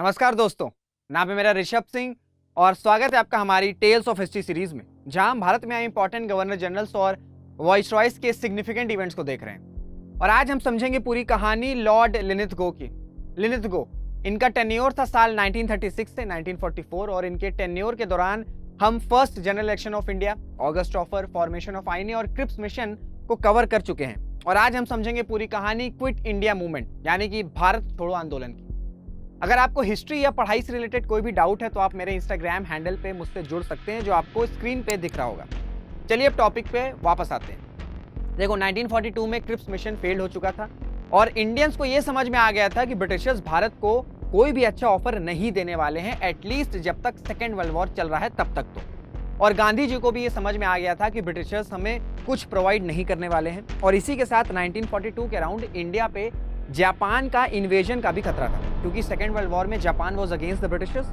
नमस्कार दोस्तों, नाम है मेरा ऋषभ सिंह और स्वागत है आपका हमारी टेल्स ऑफ हिस्ट्री सीरीज में, जहां हम भारत में आए इंपॉर्टेंट गवर्नर जनरल्स और वॉइसरॉयज के सिग्निफिकेंट इवेंट्स को देख रहे हैं। और आज हम समझेंगे पूरी कहानी लॉर्ड लिनिथगो की। लिनिथगो, इनका टेन्योर था साल 1936 से 1944 और इनके टेन्योर के दौरान हम first general election of India, August offer, formation of आईने और क्रिप्स मिशन को कवर कर चुके हैं। और आज हम समझेंगे पूरी कहानी क्विट इंडिया मूवमेंट यानी कि भारत छोड़ो आंदोलन की। अगर आपको हिस्ट्री या पढ़ाई से रिलेटेड कोई भी डाउट है तो आप मेरे इंस्टाग्राम हैंडल पे मुझसे जुड़ सकते हैं, जो आपको स्क्रीन पे दिख रहा होगा। चलिए अब टॉपिक पे वापस आते हैं। देखो, 1942 में क्रिप्स मिशन फेल्ड हो चुका था और इंडियंस को यह समझ में आ गया था कि ब्रिटिशर्स भारत को कोई भी अच्छा ऑफर नहीं देने वाले हैं, एटलीस्ट जब तक सेकेंड वर्ल्ड वॉर चल रहा है तब तक तो। और गांधी जी को भी ये समझ में आ गया था कि ब्रिटिशर्स हमें कुछ प्रोवाइड नहीं करने वाले हैं। और इसी के साथ 1942 के अराउंड इंडिया पे जापान का इन्वेजन का भी खतरा था, क्योंकि सेकेंड वर्ल्ड वॉर में Japan was against the Britishers.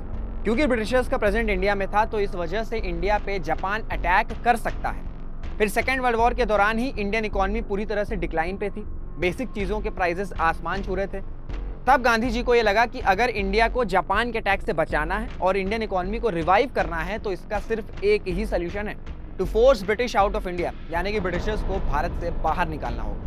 क्योंकि ब्रिटिशर्स का प्रेजेंट इंडिया में था तो इस वजह से इंडिया पे जापान अटैक कर सकता है। फिर सेकेंड वर्ल्ड वॉर के दौरान ही इंडियन इकोनॉमी पूरी तरह से डिक्लाइन पे थी, बेसिक चीज़ों के प्राइजेस आसमान छू रहे थे। तब गांधी जी को ये लगा कि अगर इंडिया को जापान के अटैक से बचाना है और इंडियन इकोनॉमी को रिवाइव करना है तो इसका सिर्फ एक ही सोल्यूशन है, to force British out of India, यानी कि ब्रिटिशर्स को भारत से बाहर निकालना होगा।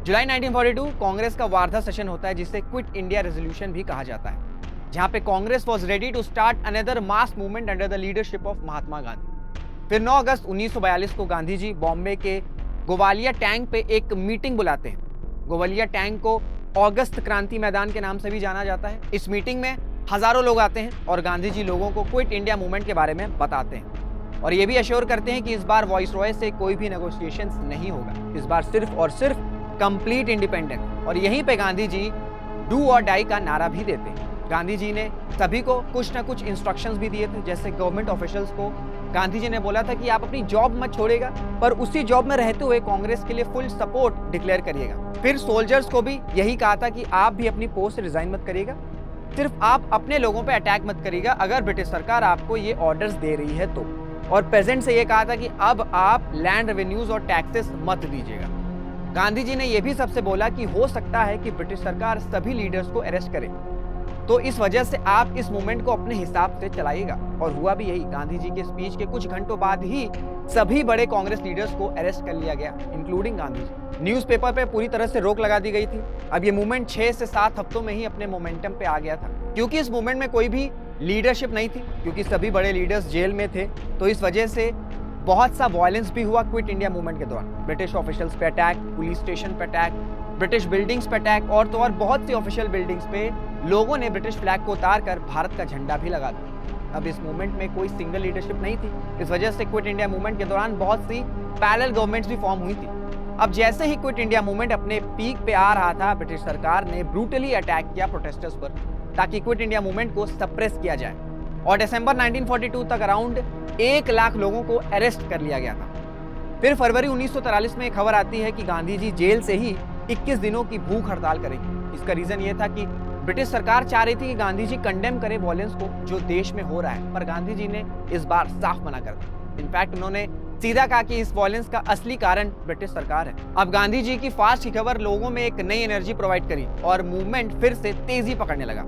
जुलाई 1942 कांग्रेस का वार्धा सेशन होता है, जिसे क्विट इंडिया रेजोल्यूशन भी कहा जाता है, जहां पे Congress was ready to start another mass movement under the leadership of Mahatma Gandhi. फिर 9 अगस्त 1942 को गांधी जी बॉम्बे के गोवालिया टैंक पे एक मीटिंग बुलाते हैं। गोवालिया टैंक को अगस्त क्रांति मैदान के नाम से भी जाना जाता है। इस मीटिंग में हजारों लोग आते हैं और गांधी जी लोगों को क्विट इंडिया मूवमेंट के बारे में बताते हैं और ये भी अश्योर करते हैं कि इस बार वॉइसरॉय से कोई भी नेगोशिएशंस नहीं होगा, इस बार सिर्फ और सिर्फ कंप्लीट इंडिपेंडेंट। और यहीं पे गांधी जी डू और डाई का नारा भी देते हैं। गांधी जी ने सभी को कुछ ना कुछ इंस्ट्रक्शंस भी दिए थे, जैसे गवर्नमेंट ऑफिशियल्स को गांधी जी ने बोला था कि आप अपनी जॉब मत छोड़ेगा, पर उसी जॉब में रहते हुए कांग्रेस के लिए फुल सपोर्ट डिक्लेयर करिएगा। फिर सोल्जर्स को भी यही कहा था कि आप भी अपनी पोस्ट से रिजाइन मत करिएगा, सिर्फ आप अपने लोगों पे अटैक मत करिएगा अगर ब्रिटिश सरकार आपको ये ऑर्डर्स दे रही है तो। और प्रेजेंट से ये कहा था कि अब आप लैंड रेवेन्यूज और टैक्सेस मत दीजिएगा। गांधी जी ने यह भी सबसे बोला कि हो सकता है कि ब्रिटिश सरकार सभी लीडर्स को अरेस्ट करे, तो इस वजह से आप इस मूवमेंट को अपने हिसाब से चलाइएगा। और हुआ भी यही। गांधी जी के स्पीच के कुछ घंटों बाद ही सभी बड़े कांग्रेस लीडर्स को अरेस्ट कर लिया गया, इंक्लूडिंग गांधी जी। न्यूज़पेपर पे पूरी तरह से रोक लगा दी गई थी। अब ये मूवमेंट 6 से 7 हफ्तों में ही अपने मोमेंटम पे आ गया था, क्योंकि इस मूवमेंट में कोई भी लीडरशिप नहीं थी, क्योंकि सभी बड़े लीडर्स जेल में थे। तो इस वजह से बहुत सा वायलेंस भी हुआ क्विट इंडिया मूवमेंट के दौरान। ब्रिटिश ऑफिशियल्स पे अटैक, पुलिस स्टेशन पे अटैक, ब्रिटिश बिल्डिंग्स पे अटैक और तो और बहुत सी ऑफिशियल बिल्डिंग्स पे लोगों ने ब्रिटिश फ्लैग को उतार कर भारत का झंडा भी लगा दिया। अब इस मूवमेंट में कोई सिंगल लीडरशिप नहीं थी, इस वजह से क्विट इंडिया मूवमेंट के दौरान बहुत सी पैरेलल गवर्नमेंट्स भी फॉर्म हुई थी। अब जैसे ही क्विट इंडिया मूवमेंट अपने पीक पे आ रहा था, ब्रिटिश सरकार ने ब्रूटली अटैक किया प्रोटेस्टर्स पर, ताकि क्विट इंडिया मूवमेंट को सप्रेस किया जाए। और दिसंबर 1942 तक अराउंड 1 लाख लोगों को अरेस्ट कर लिया गया था। फिर फरवरी 1943 में खबर आती है कि गांधी जी जेल से ही 21 दिनों की भूख हड़ताल करेंगे। इसका रीजन ये था कि ब्रिटिश सरकार चाह रही थी कि गांधी जी कंडेम करे वॉयलेंस को जो देश में हो रहा है, पर गांधी जी ने इस बार साफ मना कर दिया। इनफैक्ट उन्होंने सीधा कहा कि इस वॉयलेंस का असली कारण ब्रिटिश सरकार है। अब गांधी जी की फास्ट खबर लोगों में एक नई एनर्जी प्रोवाइड करी और मूवमेंट फिर से तेजी पकड़ने लगा।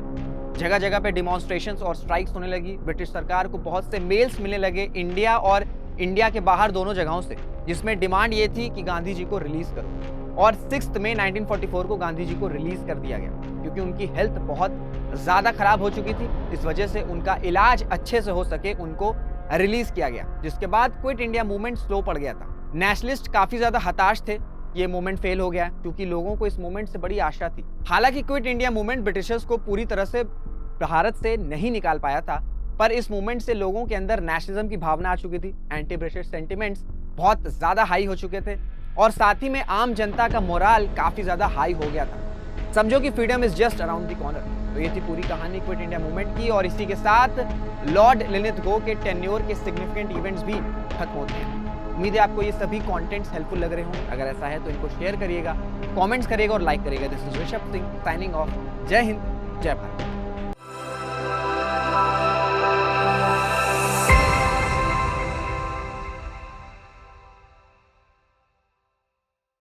जगह जगह पे डिमॉन्स्ट्रेशंस और स्ट्राइक्स होने लगी। ब्रिटिश सरकार को बहुत से मेल्स मिलने लगे इंडिया और इंडिया के बाहर दोनों जगहों से, जिसमें डिमांड ये थी कि गांधी जी को रिलीज करो। और 6 मई 1944 को गांधी जी को रिलीज कर दिया गया, क्योंकि उनकी हेल्थ बहुत ज़्यादा खराब हो चुकी थी। इस वजह से उनका इलाज अच्छे से हो सके उनको रिलीज किया गया, जिसके बाद क्विट इंडिया मूवमेंट स्लो पड़ गया था। नेशनलिस्ट काफ़ी ज़्यादा हताश थे, ये मूवमेंट फेल हो गया, क्योंकि लोगों को इस मूवमेंट से बड़ी आशा थी। हालांकि क्विट इंडिया मूवमेंट ब्रिटिशर्स को पूरी तरह से भारत से नहीं निकाल पाया था, पर इस मूवमेंट से लोगों के अंदर नेशनलिज्म की भावना आ चुकी थी। एंटी ब्रिटिश सेंटिमेंट्स बहुत ज़्यादा हाई हो चुके थे और साथ ही में आम जनता का मोराल काफ़ी ज़्यादा हाई हो गया था। समझो कि freedom is just around the corner. तो ये थी पूरी कहानी क्विट इंडिया मूवमेंट की, और इसी के साथ लॉर्ड लिनिथगो के टेन्योर के सिग्निफिकेंट इवेंट्स भी खत्म होते हैं। उम्मीद है आपको ये सभी कंटेंट्स हेल्पफुल लग रहे होंगे। अगर ऐसा है तो इनको शेयर करिएगा, कमेंट्स करिएगा और लाइक करिएगा। This is Rishabh Singh signing off. जय हिंद, जय भारत।